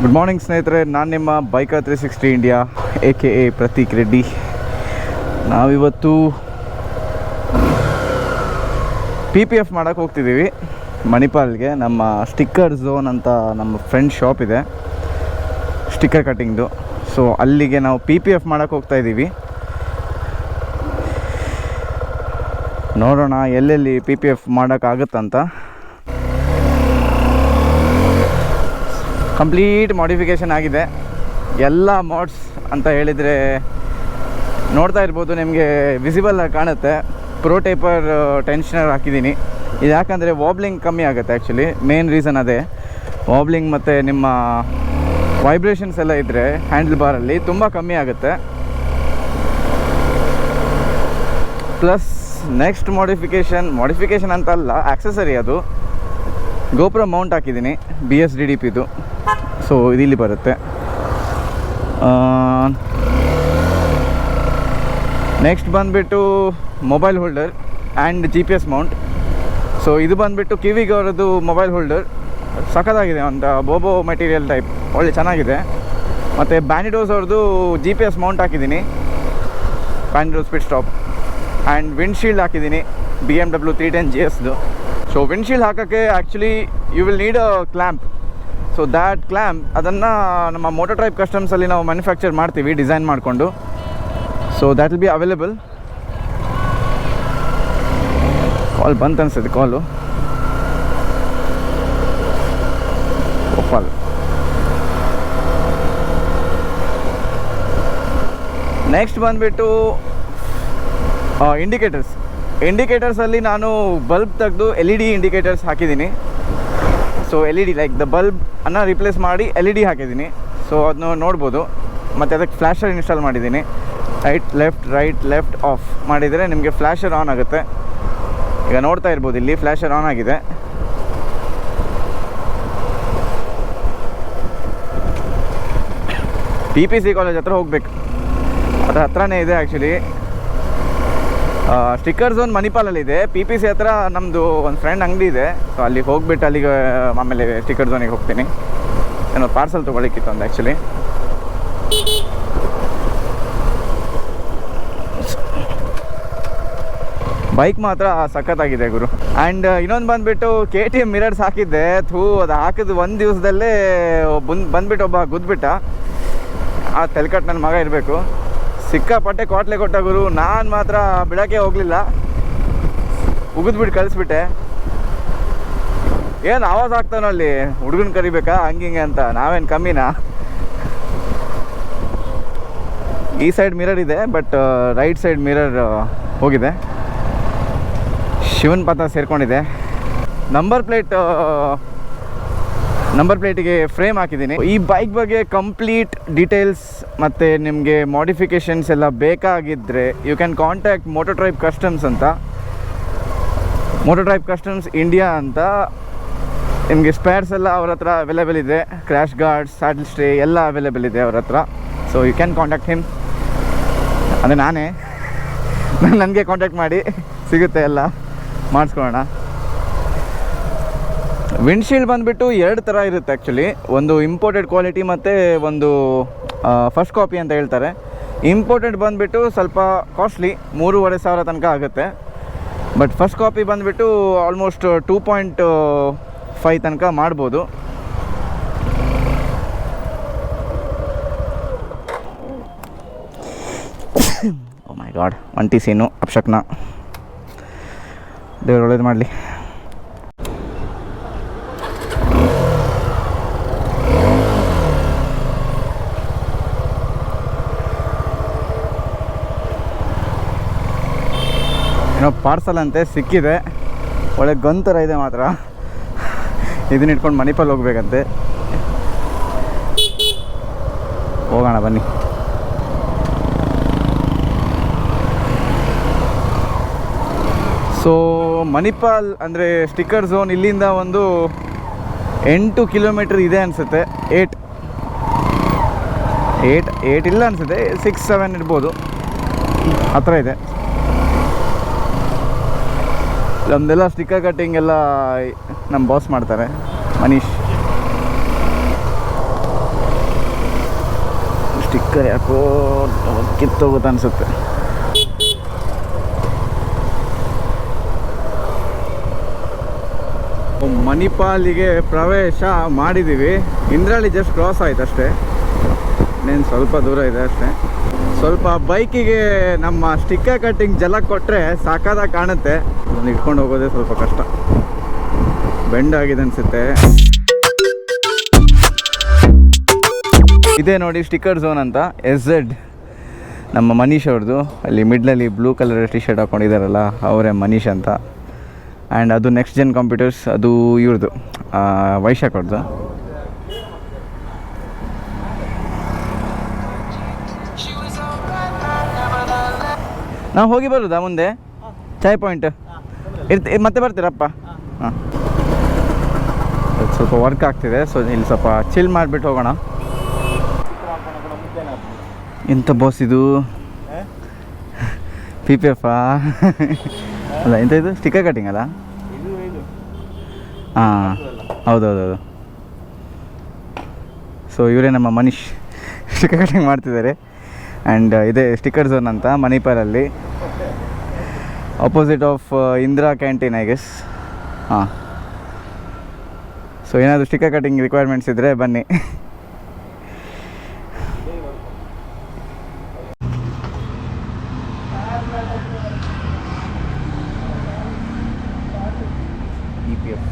Good morning ಸ್ನೇಹಿತರೆ, ನಾನು ನಿಮ್ಮ biker 360 India AKA Prateek Reddy. ನಾವಿವತ್ತು PPF ಮಾಡೋಕ್ಕೆ ಹೋಗ್ತಿದ್ದೀವಿ ಮಣಿಪಾಲ್ಗೆ. ನಮ್ಮ ಸ್ಟಿಕ್ಕರ್ ಝೋನ್ ಅಂತ ನಮ್ಮ ಫ್ರೆಂಡ್ ಶಾಪ್ ಇದೆ, ಸ್ಟಿಕ್ಕರ್ ಕಟ್ಟಿಂಗ್ದು. ಸೊ ಅಲ್ಲಿಗೆ ನಾವು PPF ಮಾಡೋಕ್ಕೆ ಹೋಗ್ತಾಯಿದ್ದೀವಿ. ನೋಡೋಣ ಎಲ್ಲೆಲ್ಲಿ PPF ಮಾಡೋಕ್ಕಾಗುತ್ತಂತ. ಕಂಪ್ಲೀಟ್ ಮಾಡಿಫಿಕೇಷನ್ ಆಗಿದೆ, ಎಲ್ಲ ಮಾಡ್ಸ್ ಅಂತ ಹೇಳಿದರೆ ನೋಡ್ತಾ ಇರ್ಬೋದು, ನಿಮಗೆ ವಿಸಿಬಲ್ ಆಗಿ ಕಾಣುತ್ತೆ. ಪ್ರೋಟೈಪರ್ ಟೆನ್ಷನರ್ ಹಾಕಿದ್ದೀನಿ. ಇದು ಯಾಕಂದರೆ ವಾಬ್ಲಿಂಗ್ ಕಮ್ಮಿ ಆಗುತ್ತೆ. ಆ್ಯಕ್ಚುಲಿ ಮೇನ್ ರೀಸನ್ ಅದೇ, ವಾಬ್ಲಿಂಗ್ ಮತ್ತು ನಿಮ್ಮ ವೈಬ್ರೇಷನ್ಸ್ ಎಲ್ಲ ಇದ್ದರೆ ಹ್ಯಾಂಡಲ್ ಬಾರಲ್ಲಿ ತುಂಬ ಕಮ್ಮಿ ಆಗುತ್ತೆ. ಪ್ಲಸ್ ನೆಕ್ಸ್ಟ್ ಮಾಡಿಫಿಕೇಷನ್ ಅಂತಲ್ಲ, ಆಕ್ಸೆಸರಿ ಅದು. ಗೋಪ್ರೋ ಮೌಂಟ್ ಹಾಕಿದ್ದೀನಿ BSDDPದು. ಸೊ ಇದಿಲ್ಲಿ ಬರುತ್ತೆ. ನೆಕ್ಸ್ಟ್ ಬಂದುಬಿಟ್ಟು mobile holder and GPS Mount. So ಇದು ಬಂದುಬಿಟ್ಟು ಕಿವಿಗೆ ಅವರದ್ದು ಮೊಬೈಲ್ ಹೋಲ್ಡರ್ ಸಖತ್ತಾಗಿದೆ, ಒಂದು ಬೋಬೋ ಮೆಟೀರಿಯಲ್ ಟೈಪ್, ಒಳ್ಳೆ ಚೆನ್ನಾಗಿದೆ. ಮತ್ತು ಬ್ಯಾಂಡಿಡೋಸ್ ಅವ್ರದ್ದು GPS ಮೌಂಟ್ ಹಾಕಿದ್ದೀನಿ, ಬ್ಯಾಂಡಿಡೋಸ್ Vstrom. ಆ್ಯಂಡ್ ವಿಂಡ್ಶೀಲ್ಡ್ ಹಾಕಿದ್ದೀನಿ BMW 310 GSದು. ಸೊ ವಿಂಡ್ಶೀಲ್ಡ್ ಹಾಕೋಕ್ಕೆ actually you will need a clamp. So that clamp ಅದನ್ನು ನಮ್ಮ ಮೋಟೋಟ್ರೈಪ್ ಕಸ್ಟಮ್ಸಲ್ಲಿ ನಾವು ಮ್ಯಾನುಫ್ಯಾಕ್ಚರ್ ಮಾಡ್ತೀವಿ ಡಿಸೈನ್ ಮಾಡಿಕೊಂಡು. So that will be available. Call ಬಂತು ಅನಿಸುತ್ತೆ, ಕಾಲು ಒಪ್ಪಲ್. ನೆಕ್ಸ್ಟ್ ಬಂದುಬಿಟ್ಟು ಇಂಡಿಕೇಟರ್ಸಲ್ಲಿ ನಾನು ಬಲ್ಬ್ ತೆಗೆದು LED ಇಂಡಿಕೇಟರ್ಸ್ ಹಾಕಿದ್ದೀನಿ. So LED like the bulb ಅನ್ನು ರಿಪ್ಲೇಸ್ ಮಾಡಿ LED ಹಾಕಿದ್ದೀನಿ. ಸೊ ಅದನ್ನು ನೋಡ್ಬೋದು. ಮತ್ತು ಅದಕ್ಕೆ ಫ್ಲ್ಯಾಶರ್ ಇನ್ಸ್ಟಾಲ್ ಮಾಡಿದ್ದೀನಿ. ರೈಟ್ ಲೆಫ್ಟ್ ಆಫ್ ಮಾಡಿದರೆ ನಿಮಗೆ ಫ್ಲ್ಯಾಶರ್ ಆನ್ ಆಗುತ್ತೆ. ಈಗ ನೋಡ್ತಾ ಇರ್ಬೋದು, ಇಲ್ಲಿ ಫ್ಲ್ಯಾಶರ್ ಆನ್ ಆಗಿದೆ. PPC ಕಾಲೇಜ್ ಹತ್ರ ಹೋಗ್ಬೇಕು, ಅದರ ಹತ್ರನೇ ಇದೆ ಆ್ಯಕ್ಚುಲಿ. ಸ್ಟಿಕ್ಕರ್ ಝೋನ್ ಮಣಿಪಾಲಲ್ಲಿದೆ. PPC ಹತ್ರ ನಮ್ಮದು ಒಂದು ಫ್ರೆಂಡ್ ಅಂಗಡಿ ಇದೆ. ಸೊ ಅಲ್ಲಿಗೆ ಹೋಗ್ಬಿಟ್ಟು ಅಲ್ಲಿಗೆ ಆಮೇಲೆ ಸ್ಟಿಕ್ಕರ್ ಝೋನಿಗೆ ಹೋಗ್ತೀನಿ. ಏನೋ ಪಾರ್ಸಲ್ ತೊಗೊಳಿಕ್ಕಿತ್ತು ಒಂದು ಆ್ಯಕ್ಚುಲಿ. ಬೈಕ್ ಮಾತ್ರ ಸಖತ್ತಾಗಿದೆ ಗುರು. ಆ್ಯಂಡ್ ಇನ್ನೊಂದು ಬಂದುಬಿಟ್ಟು KTM ಮಿರರ್ಸ್ ಹಾಕಿದ್ದೆ. ಅದು ಹಾಕಿದ್ದು ಒಂದು ದಿವಸದಲ್ಲೇ ಬಂದುಬಿಟ್ಟು ಒಬ್ಬ ಗುದ್ಬಿಟ್ಟ. ಆ ತೆಲ್ಕಟ್ಟು ನನ್ನ ಮಗ ಇರಬೇಕು, ಸಿಕ್ಕಾಪಟ್ಟೆ ಕ್ವಾಟ್ಲೆ ಕೊಟ್ಟ ಗುರು. ನಾನು ಮಾತ್ರ ಬಿಡೋಕ್ಕೆ ಹೋಗಲಿಲ್ಲ, ಉಗಿದ್ಬಿಟ್ಟು ಕಳಿಸ್ಬಿಟ್ಟೆ. ಏನು ಆವಾಜ್ ಆಗ್ತಾನೋ ಅಲ್ಲಿ, ಹುಡುಗನ ಕರಿಬೇಕಾ ಹಂಗಿಂಗೆ ಅಂತ. ನಾವೇನು ಕಮ್ಮಿನಾ? ಈ ಸೈಡ್ ಮಿರರ್ ಇದೆ, ಬಟ್ ರೈಟ್ ಸೈಡ್ ಮಿರರ್ ಹೋಗಿದೆ. ಶಿವನ್ ಪಥ ಸೇರ್ಕೊಂಡಿದೆ. ನಂಬರ್ ಪ್ಲೇಟಿಗೆ ಫ್ರೇಮ್ ಹಾಕಿದ್ದೀನಿ. ಈ ಬೈಕ್ ಬಗ್ಗೆ ಕಂಪ್ಲೀಟ್ ಡೀಟೇಲ್ಸ್ ಮತ್ತು ನಿಮಗೆ ಮಾಡಿಫಿಕೇಷನ್ಸ್ ಎಲ್ಲ ಬೇಕಾಗಿದ್ದರೆ ಯು ಕ್ಯಾನ್ ಕಾಂಟ್ಯಾಕ್ಟ್ ಮೋಟೋಟ್ರೈಪ್ ಕಸ್ಟಮ್ಸ್ ಅಂತ, ಮೋಟೋಟ್ರೈಪ್ ಕಸ್ಟಮ್ಸ್ ಇಂಡಿಯಾ ಅಂತ. ನಿಮಗೆ ಸ್ಪೇರ್ಸ್ ಎಲ್ಲ ಅವ್ರ ಹತ್ರ ಅವೈಲೇಬಲ್ ಇದೆ. ಕ್ರ್ಯಾಶ್ ಗಾರ್ಡ್ಸ್, ಸ್ಯಾಡಲ್ ಸ್ಟೇ ಎಲ್ಲ ಅವೈಲೇಬಲ್ ಇದೆ ಅವ್ರ ಹತ್ರ. So you can contact him. ಅಂದರೆ ನನಗೆ ಕಾಂಟ್ಯಾಕ್ಟ್ ಮಾಡಿ ಸಿಗುತ್ತೆ, ಎಲ್ಲ ಮಾಡಿಸ್ಕೊಳ್ಳೋಣ. ವಿಂಡ್ಶೀಲ್ಡ್ ಬಂದುಬಿಟ್ಟು 2 ಥರ ಇರುತ್ತೆ ಆ್ಯಕ್ಚುಲಿ. ಒಂದು ಇಂಪೋರ್ಟೆಡ್ ಕ್ವಾಲಿಟಿ ಮತ್ತು ಒಂದು ಫಸ್ಟ್ ಕಾಪಿ ಅಂತ ಹೇಳ್ತಾರೆ. ಇಂಪೋರ್ಟೆಡ್ ಬಂದುಬಿಟ್ಟು ಸ್ವಲ್ಪ ಕಾಸ್ಟ್ಲಿ, 3,500 ತನಕ ಆಗುತ್ತೆ. ಬಟ್ ಫಸ್ಟ್ ಕಾಪಿ ಬಂದುಬಿಟ್ಟು ಆಲ್ಮೋಸ್ಟ್ 2.5 ತನಕ ಮಾಡ್ಬೋದು. ಓ ಮೈ ಗಾಡ್, ಒಂಟಿ ಸೀನು ಅಪ್ಶಕ್ನ. ದೇವ್ರು ಒಳ್ಳೇದು ಮಾಡಲಿ. ಏನೋ ಪಾರ್ಸಲ್ ಅಂತೆ ಸಿಕ್ಕಿದೆ, ಒಳ್ಳೆ ಗೊಂಥರ ಇದೆ ಮಾತ್ರ. ಇದನ್ನ ಇಟ್ಕೊಂಡು ಮಣಿಪಾಲ್ ಹೋಗ್ಬೇಕಂತೆ. ಹೋಗೋಣ ಬನ್ನಿ. ಸೊ ಮಣಿಪಾಲ್ ಅಂದರೆ ಸ್ಟಿಕ್ಕರ್ ಝೋನ್ ಇಲ್ಲಿಂದ ಒಂದು 8 ಕಿಲೋಮೀಟ್ರ್ ಇದೆ ಅನಿಸುತ್ತೆ. 8 ಇಲ್ಲ ಅನಿಸುತ್ತೆ, 6-7 ಇರ್ಬೋದು, ಹತ್ರ ಇದೆ. ನಮ್ಮದೆಲ್ಲ ಸ್ಟಿಕ್ಕರ್ ಕಟ್ಟಿಂಗ್ ಎಲ್ಲ ನಮ್ಮ ಬಾಸ್ ಮಾಡ್ತಾರೆ, ಮನೀಶ್. ಸ್ಟಿಕ್ಕರ್ ಯಾಕೋ ಕಿತ್ತೋಗುತ್ತೆ ಅನಿಸುತ್ತೆ. ಮಣಿಪಾಲಿಗೆ ಪ್ರವೇಶ ಮಾಡಿದ್ದೀವಿ. ಇಂದ್ರಳ್ಳಿ ಜಸ್ಟ್ ಕ್ರಾಸ್ ಆಯ್ತು ಅಷ್ಟೇ, ಇನ್ನೇನು ಸ್ವಲ್ಪ ದೂರ ಇದೆ ಅಷ್ಟೇ. ಸ್ವಲ್ಪ ಬೈಕಿಗೆ ನಮ್ಮ ಸ್ಟಿಕ್ಕರ್ ಕಟ್ಟಿಂಗ್ ಜಲ ಕೊಟ್ಟರೆ ಸಾಕಾದಾಗ ಕಾಣುತ್ತೆ. ಅದನ್ನು ಇಟ್ಕೊಂಡು ಹೋಗೋದೇ ಸ್ವಲ್ಪ ಕಷ್ಟ, ಬೆಂಡ್ ಆಗಿದೆ ಅನಿಸುತ್ತೆ. ಇದೇ ನೋಡಿ ಸ್ಟಿಕ್ಕರ್ ಝೋನ್ ಅಂತ, SZ ನಮ್ಮ ಮನೀಶ್ ಅವ್ರದ್ದು. ಅಲ್ಲಿ ಮಿಡ್ಲಲ್ಲಿ ಬ್ಲೂ ಕಲರ್ ಟಿ ಶರ್ಟ್ ಹಾಕ್ಕೊಂಡಿದ್ದಾರಲ್ಲ ಅವರೇ ಮನೀಶ್ ಅಂತ. ಆ್ಯಂಡ್ ಅದು ನೆಕ್ಸ್ಟ್ ಜೆನ್ ಕಂಪ್ಯೂಟರ್ಸ್, ಅದು ಇವ್ರದ್ದು ವೈಶಾಖ್ ಅವ್ರದ್ದು. ನಾವು ಹೋಗಿ ಬರೋದಾ ಮುಂದೆ ಚಾಯ್ ಪಾಯಿಂಟ್ ಮತ್ತೆ ಬರ್ತೀರಪ್ಪ? ಹಾಂ, ಸ್ವಲ್ಪ ವರ್ಕ್ ಆಗ್ತಿದೆ, ಸೊ ಇಲ್ಲಿ ಸ್ವಲ್ಪ ಚಿಲ್ ಮಾಡಿಬಿಟ್ಟು ಹೋಗೋಣ. ಎಂಥ ಬಾಸ್ ಇದು? PPF ಅಲ್ಲ, ಎಂಥ ಇದು ಸ್ಟಿಕ್ಕರ್ ಕಟ್ಟಿಂಗ್ ಅಲ್ಲ? ಹಾಂ, ಹೌದೌದೌದು. ಸೊ ಇವರೇ ನಮ್ಮ ಮನೀಶ್ ಸ್ಟಿಕ್ಕರ್ ಕಟ್ಟಿಂಗ್ ಮಾಡ್ತಿದ್ದಾರೆ. ಆ್ಯಂಡ್ ಇದೇ ಸ್ಟಿಕ್ಕರ್ ಝೋನ್ ಅಂತ ಮಣಿಪಾಲಲ್ಲಿ, opposite of Indira canteen I guess. ಹಾಂ, ಸೊ ಏನಾದರೂ ಸ್ಟಿಕ್ಕರ್ ಕಟ್ಟಿಂಗ್ ರಿಕ್ವೈರ್ಮೆಂಟ್ಸ್ ಇದ್ದರೆ ಬನ್ನಿ. PPF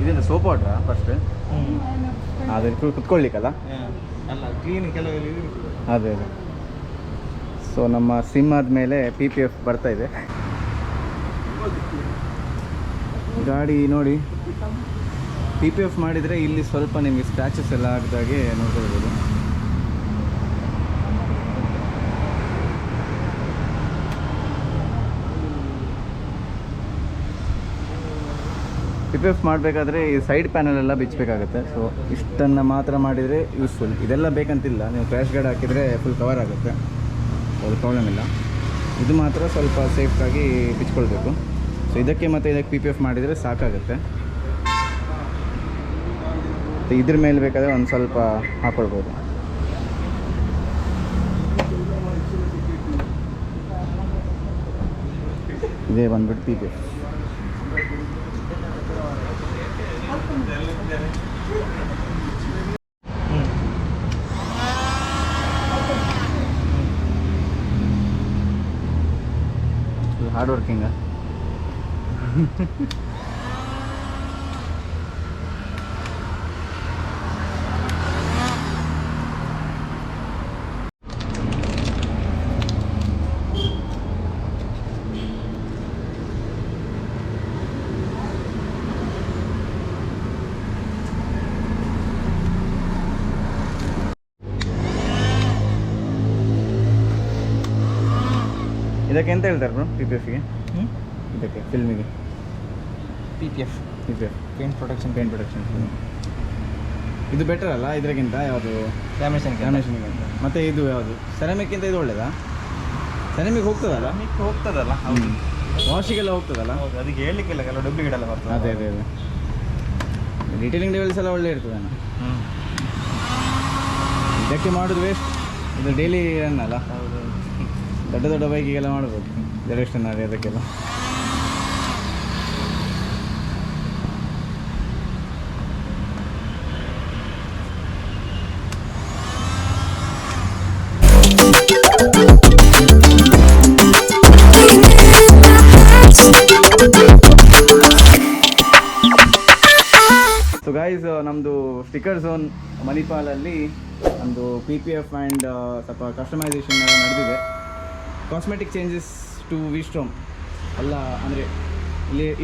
ಇದೇನು ಸೋಪ್ ವಾಟ್ರಾ ಫಸ್ಟ್? ಅದೇ ಕುತ್ಕೊಳ್ಳಿಕ್ಕಲ್ಲ? ಅದೇ ಅದೇ. ಸೊ ನಮ್ಮ ಸಿಮ್ ಆದಮೇಲೆ PPF ಬರ್ತಾ ಇದೆ. ಗಾಡಿ ನೋಡಿ, PPF ಮಾಡಿದರೆ ಇಲ್ಲಿ ಸ್ವಲ್ಪ ನಿಮಗೆ ಸ್ಕ್ರ್ಯಾಚಸ್ ಎಲ್ಲ ಆಗದಾಗೆ ನೋಡ್ಕೊಳ್ಬೋದು. PPF ಮಾಡಬೇಕಾದ್ರೆ ಈ ಸೈಡ್ ಪ್ಯಾನಲ್ ಎಲ್ಲ ಬಿಚ್ಚಬೇಕಾಗುತ್ತೆ. ಸೊ ಇಷ್ಟನ್ನು ಮಾತ್ರ ಮಾಡಿದರೆ ಯೂಸ್ಫುಲ್. ಇದೆಲ್ಲ ಬೇಕಂತಿಲ್ಲ, ನೀವು ಕ್ರ್ಯಾಶ್ ಗಾರ್ಡ್ ಹಾಕಿದರೆ ಫುಲ್ ಕವರ್ ಆಗುತ್ತೆ, ಅದು ಪ್ರಾಬ್ಲಮ್ ಇಲ್ಲ. ಇದು ಮಾತ್ರ ಸ್ವಲ್ಪ ಸೇಫಾಗಿ ಬಿಚ್ಕೊಳ್ಬೇಕು. ಸೊ ಇದಕ್ಕೆ ಮತ್ತು ಇದಕ್ಕೆ PPF ಮಾಡಿದರೆ ಸಾಕಾಗುತ್ತೆ. ಇದ್ರ ಮೇಲೆ ಬೇಕಾದರೆ ಒಂದು ಸ್ವಲ್ಪ ಹಾಕ್ಕೊಳ್ಬೋದು. ಇದೇ ಬಂದ್ಬಿಟ್ಟು PPF. ಹಾರ್ಡ್ ವರ್ಕಿಂಗ. ಇದಕ್ಕೆ ಎಂತ ಹೇಳ್ತಾರೆ ಬ್ರೋ PPFಗೆ? ಇದಕ್ಕೆ ಫಿಲ್ಮಿಗೆ PPF ಪೇಂಟ್ ಪ್ರೊಟೆಕ್ಷನ್. ಇದು ಬೆಟರ್ ಅಲ್ಲ ಇದಕ್ಕಿಂತ? ಯಾವುದು ಲ್ಯಾಮಿನೇಷನ್ಗೆ ಅಂತ. ಮತ್ತು ಇದು ಯಾವುದು ಸೆರಾಮಿಕ್ಕಿಂತ ಇದು ಒಳ್ಳೆಯದಾ? ಸೆರಾಮಿಕ್ ಹೋಗ್ತದಲ್ಲ ಹೌದು, ವಾಶಿಗೆಲ್ಲ ಹೋಗ್ತದಲ್ಲ? ಹೌದು, ಅದಕ್ಕೆ ಹೇಳಲಿಕ್ಕಿಲ್ಲ, ಕೆಲವು ಡೂಪ್ಲಿಕೇಟ್ ಎಲ್ಲ ಬರ್ತದೆ. ಅದೇ ಅದೇ ಅದೇ, ರಿಟೇಲಿಂಗ್ ಲೆವೆಲ್ಸ್ ಎಲ್ಲ ಒಳ್ಳೆ ಇರ್ತದೆ. ಇದಕ್ಕೆ ಮಾಡೋದು ವೇಸ್ಟ್, ಇದು ಡೈಲಿ ರನ್ ಅಲ್ಲ. ಹೌದು, ದೊಡ್ಡ ದೊಡ್ಡ ಬೈಕಿಗೆಲ್ಲ ಮಾಡ್ಬೋದು, ಜೆರಕ್ಸ್ಟನ್ನರಿ ಅದಕ್ಕೆಲ್ಲ. ಸೊ ಗೈಸ್, ನಮ್ಮದು ಸ್ಟಿಕ್ಕರ್ ಝೋನ್ ಮಣಿಪಾಲಲ್ಲಿ ನಮ್ಮದು PPF ಆ್ಯಂಡ್ ಸ್ವಲ್ಪ ಕಸ್ಟಮೈಸೇಷನ್ ಎಲ್ಲ ನಡೆದಿದೆ. ಕಾಸ್ಮೆಟಿಕ್ ಚೇಂಜಸ್ ಟು Vstrom ಎಲ್ಲ, ಅಂದರೆ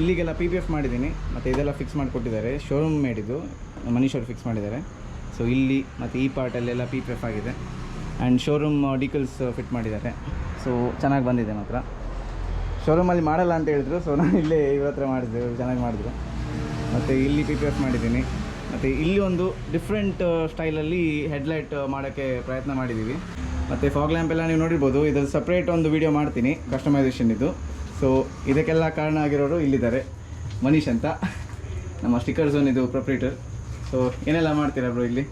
ಇಲ್ಲಿಗೆಲ್ಲ PPF ಮಾಡಿದ್ದೀನಿ, ಮತ್ತು ಇದೆಲ್ಲ ಫಿಕ್ಸ್ ಮಾಡಿಕೊಟ್ಟಿದ್ದಾರೆ. ಶೋರೂಮ್ ಮೇಡಿದ್ದು ಮನೀಶ್ ಅವರು ಫಿಕ್ಸ್ ಮಾಡಿದ್ದಾರೆ. ಸೊ ಇಲ್ಲಿ ಮತ್ತು ಈ ಪಾರ್ಟಲ್ಲೆಲ್ಲ PPF ಆಗಿದೆ. ಆ್ಯಂಡ್ ಶೋರೂಮ್ ಡಿಕಲ್ಸ್ ಫಿಟ್ ಮಾಡಿದ್ದಾರೆ. ಸೊ ಚೆನ್ನಾಗಿ ಬಂದಿದೆ ಮಾತ್ರ. ಶೋರೂಮಲ್ಲಿ ಮಾಡಲ್ಲ ಅಂತ ಹೇಳಿದ್ರು, ಸೊ ನಾನು ಇಲ್ಲೇ ಇವ್ರ ಹತ್ರ ಮಾಡಿದ್ದೆ, ಚೆನ್ನಾಗಿ ಮಾಡಿದ್ರು. ಮತ್ತು ಇಲ್ಲಿ PPF ಮಾಡಿದ್ದೀನಿ. ಮತ್ತು ಇಲ್ಲಿ ಒಂದು ಡಿಫ್ರೆಂಟ್ ಸ್ಟೈಲಲ್ಲಿ ಹೆಡ್ಲೈಟ್ ಮಾಡೋಕ್ಕೆ ಪ್ರಯತ್ನ ಮಾಡಿದ್ದೀವಿ. ಮತ್ತು ಫಾಗ್ ಲ್ಯಾಂಪ್ ಎಲ್ಲ ನೀವು ನೋಡಿರ್ಬೋದು. ಇದರಲ್ಲಿ ಸಪ್ರೇಟ್ ಒಂದು ವೀಡಿಯೋ ಮಾಡ್ತೀನಿ ಕಸ್ಟಮೈಸೇಷನ್ ಇದು. ಸೊ ಇದಕ್ಕೆಲ್ಲ ಕಾರಣ ಆಗಿರೋರು ಇಲ್ಲಿದ್ದಾರೆ, ಮನೀಶ್ ಅಂತ, ನಮ್ಮ ಸ್ಟಿಕ್ಕರ್ ಝೋನ್ ಇದು ಪ್ರೊಪ್ರೈಟರ್. ಸೊ ಏನೆಲ್ಲ ಮಾಡ್ತೀರಾ ಬ್ರೋ ಇಲ್ಲಿ?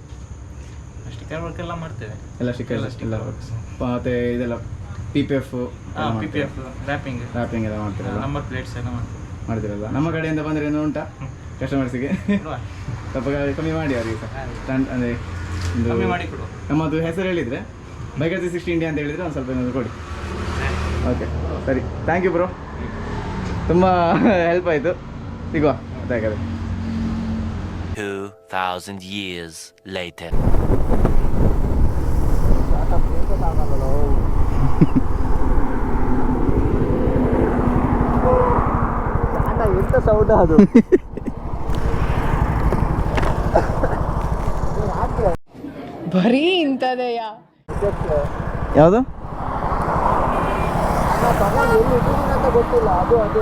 ಅಷ್ಟೇ. ಸ್ಟಿಕ್ಕರ್ ವರ್ಕ್ ಎಲ್ಲ ಮಾಡ್ತೇವೆ. ಎಲ್ಲ ಸ್ಟಿಕ್ಕರ್ ಎಲ್ಲ ವರ್ಕ್ಸ್ ಮತ್ತು ಇದೆಲ್ಲ PPF ರ್ಯಾಪಿಂಗ್ ಎಲ್ಲ ಮಾಡ್ತೀರಲ್ಲ? ನಂಬರ್ ಪ್ಲೇಟ್ಸ್ ಎಲ್ಲ ಮಾಡ್ತೀರಲ್ಲ? ನಮ್ಮ ಕಡೆಯಿಂದ ಬಂದರೆ ಏನು ಉಂಟಾ ಕಸ್ಟಮರ್ಸಿಗೆ? ಸ್ವಲ್ಪ ಕಮ್ಮಿ ಮಾಡಿ ಅವರಿಗೆ ಸಹ ಅಂದರೆ ಕಮ್ಮಿ ಮಾಡಿ ಕೊಡು. ನಮ್ಮದು ಹೆಸರು ಹೇಳಿದರೆ ಬೈಕರ್ 360 ಇಂಡಿಯಾ ಅಂತ ಹೇಳಿದರೆ ಒಂದು ಸ್ವಲ್ಪ ಏನಾದರೂ ಕೊಡಿ. ಓಕೆ ಸರಿ, ಥ್ಯಾಂಕ್ ಯು ಬ್ರೋ, ತುಂಬ ಹೆಲ್ಪ್ ಆಯಿತು. ಸಿಗುವ ಬೇಕಾದ್ರೆ. 2000 years later. ಎಂತ ಸೌಂಡ್ ಅದು? ಬರೀ ಇಂಥದೆಯ ಯಾವುದು ಅಂತ ಗೊತ್ತಿಲ್ಲ. ಅದು ಅದು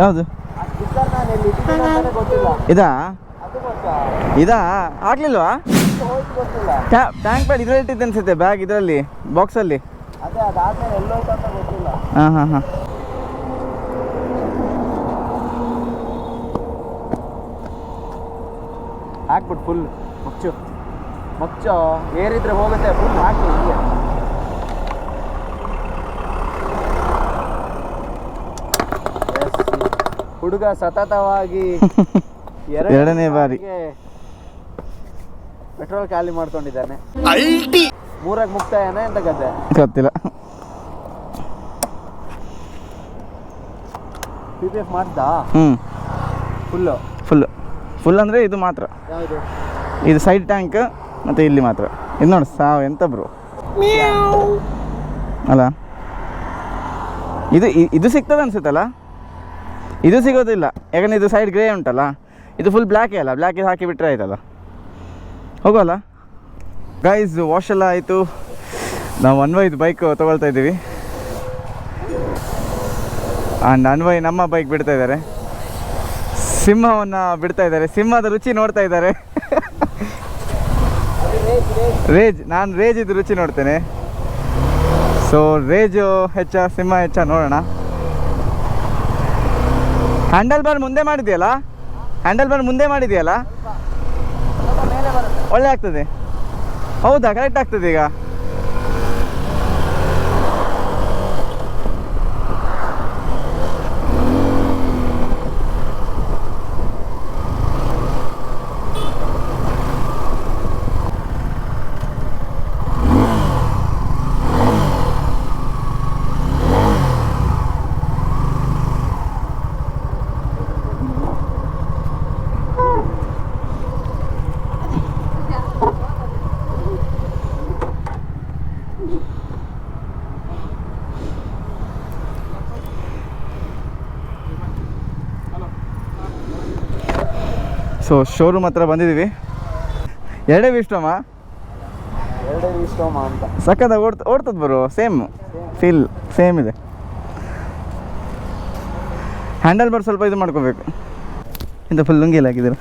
ಯಾವುದು ಸ್ಟಿಕ್ಕರ್ ನಾನು ಎಲ್ಲಿ ಇಟ್ಟಿದ್ದೀನಿ ಗೊತ್ತಿಲ್ಲ. ಇದಾ ಅದು ಗೊತ್ತಾ? ಇದಾ ಹಾಕ್ಲಿಲ್ವಾ? ಹೋಯ್ತು ಗೊತ್ತಿಲ್ಲ. ಟ್ಯಾಂಕ್ ಪ್ಯಾಡ್ ಇದರಲ್ಲಿ ಇಟ್ಟಿದ್ದೆ ಅನ್ಸುತ್ತೆ, ಬ್ಯಾಗ್ ಇದರಲ್ಲಿ ಬಾಕ್ಸಲ್ಲಿ. ಅದೇ ಅದಾದ್ಮೇಲೆ ಎಲ್ಲೋಯ್ತು ಅಂತ ಗೊತ್ತಿಲ್ಲ. ಹಾಂ ಹಾಕ್ಬಿಟ್ಟು ಫುಲ್ ಮುಚ್ಚು ಏರಿದ್ರೆ ಹೋಗುತ್ತೆ. ಫುಲ್ ಹಾಕಿ ಹೀಗೆ. ಹುಡುಗ ಸತತವಾಗಿ ಎರಡನೇ ಬಾರಿ ಪೆಟ್ರೋಲ್ ಖಾಲಿ ಮಾಡ್ಕೊಂಡಿದ್ದಾನೆ. ಮೂರಾಗ ಮುಕ್ತಾಯನ ಎಂತ ಗದ್ದೆ ಗೊತ್ತಿಲ್ಲ. PPF ಮಾಡ್ದ ಫುಲ್ ಅಂದರೆ ಇದು ಮಾತ್ರ. ಯಾವುದು? ಇದು ಸೈಡ್ ಟ್ಯಾಂಕ್ ಮತ್ತು ಇಲ್ಲಿ ಮಾತ್ರ. ಇದು ನೋಡಿ ಎಂತ ಬ್ರೋ ಅಲ್ಲ, ಇದು ಸಿಗ್ತದೆ ಅನ್ಸುತ್ತಲ್ಲ? ಇದು ಸಿಗೋದಿಲ್ಲ, ಯಾಕಂದರೆ ಇದು ಸೈಡ್ ಗ್ರೇ ಉಂಟಲ್ಲ, ಇದು ಫುಲ್ ಬ್ಲ್ಯಾಕೇ ಅಲ್ಲ. ಬ್ಲ್ಯಾಕ್ ಇದು ಹಾಕಿಬಿಟ್ರೆ ಆಯ್ತಲ್ಲ, ಹೋಗೋಲ್ಲ. ಗೈಸ್ ವಾಶ್ ಎಲ್ಲ ಆಯಿತು, ನಾವು ಅನ್ವಯ್ದು ಬೈಕ್ ತೊಗೊಳ್ತಾ ಇದ್ದೀವಿ. ಆ್ಯಂಡ್ ಅನ್ವಯ್ ನಮ್ಮ ಬೈಕ್ ಬಿಡ್ತಾ ಇದ್ದಾರೆ, ಸಿಂಹವನ್ನು ಬಿಡ್ತಾ ಇದ್ದಾರೆ. ಸಿಂಹದ ರುಚಿ ನೋಡ್ತಾ ಇದ್ದಾರೆ. ನಾನು ರೇಜಿದ್ದು ರುಚಿ ನೋಡ್ತೇನೆ. ಸೊ ರೇಜು ಹೆಚ್ಚ ಸಿಂಹ ಹೆಚ್ಚ ನೋಡೋಣ. ಹ್ಯಾಂಡಲ್ ಬಾರ್ ಮುಂದೆ ಮಾಡಿದೆಯಲ್ಲ, ಒಳ್ಳೆ ಆಗ್ತದೆ. ಹೌದಾ, ಕರೆಕ್ಟ್ ಆಗ್ತದೆ ಈಗ. ಸೊ ಶೋರೂಮ್ ಹತ್ರ ಬಂದಿದ್ದೀವಿ. ಎರಡೇ ವಿಸ್ಟ್ರೋಮ ಅಂತ ಸಕ್ಕದ ಓಡ್ತದೆ ಬರೋ. ಫೀಲ್ ಸೇಮ್ ಇದೆ. ಹ್ಯಾಂಡಲ್ ಬಾರ್ ಸ್ವಲ್ಪ ಇದು ಮಾಡ್ಕೋಬೇಕು. ಇಂಥ ಫುಲ್ ಲುಂಗಿಯಲ್ಲಿ ಹಾಕಿದ್ದೀರ.